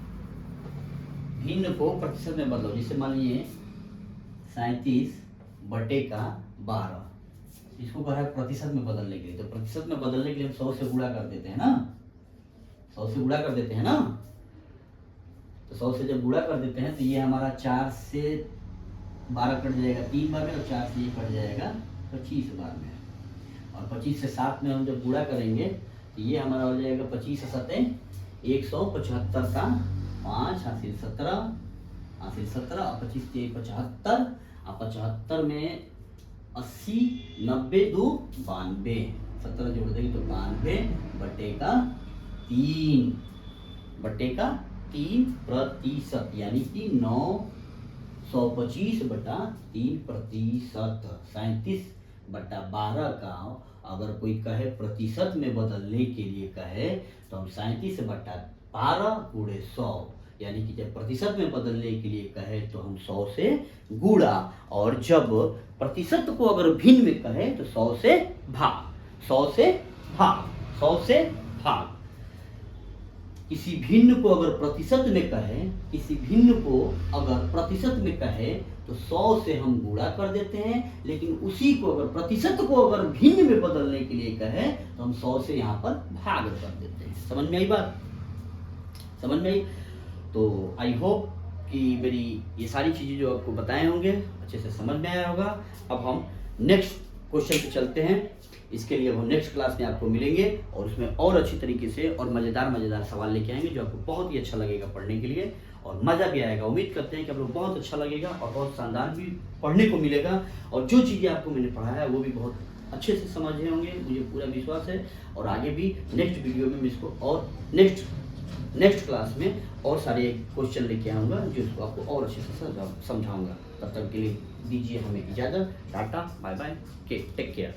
भिन्न को प्रतिशत में बदलो, जिससे मान लीजिए 37 बटे का 12, इसको कह रहा है प्रतिशत में बदलने के लिए। तो प्रतिशत में बदलने के लिए हम 100 से गुणा कर देते हैं ना, 100 से गुणा कर देते हैं ना। तो 100 से जब गुणा कर देते हैं तो ये हमारा 4 से 12 कट जाएगा 3 बार में, और 4 से ये कट जाएगा 25 बार में, और 25 से 7 में हम जब गुणा करेंगे तो ये हमारा हो जाएगा 25 से 7 175 का 5 हासिल 17 और 25 से 75, और 75 में 80 90 2 92, 17 जोड़ देंगे तो 92 बटे का 3 प्रतिशत, यानी कि 925 बटा 3 प्रतिशत। 37 बटा 12 का अगर कोई कहे प्रतिशत में बदलने के लिए कहे तो हम 37 बटा 12 गुणे 100, यानी कि जब प्रतिशत में बदलने के लिए कहे तो हम 100 से गुणा, और जब प्रतिशत को अगर भिन्न में कहे तो 100 से भाग। किसी भिन्न को अगर प्रतिशत में कहे तो 100 से हम गुणा कर देते हैं। लेकिन उसी को अगर प्रतिशत को अगर भिन्न में बदलने के लिए कहे तो हम 100 से यहाँ पर भाग कर देते हैं। समझ में आई बात? समझ में आई? तो आई होप कि मेरी ये सारी चीजें जो आपको बताए होंगे अच्छे से समझ में आया होगा। अब हम नेक्स्ट क्वेश्चन पे चलते हैं। इसके लिए अब हम नेक्स्ट क्लास में आपको मिलेंगे और उसमें और अच्छी तरीके से और मज़ेदार सवाल लेके आएंगे जो आपको बहुत ही अच्छा लगेगा पढ़ने के लिए, और मज़ा भी आएगा। उम्मीद करते हैं कि आप लोग बहुत अच्छा लगेगा और बहुत शानदार भी पढ़ने को मिलेगा, और जो चीज़ें आपको मैंने पढ़ाया है वो भी बहुत अच्छे से समझे होंगे, मुझे पूरा विश्वास है। और आगे भी नेक्स्ट वीडियो में मैं इसको और नेक्स्ट क्लास में और सारे क्वेश्चन लेके आऊँगा जो इसको आपको और अच्छे से समझाऊँगा। तब तक के लिए दीजिए हमें इजाज़त। Tata bye bye, take care.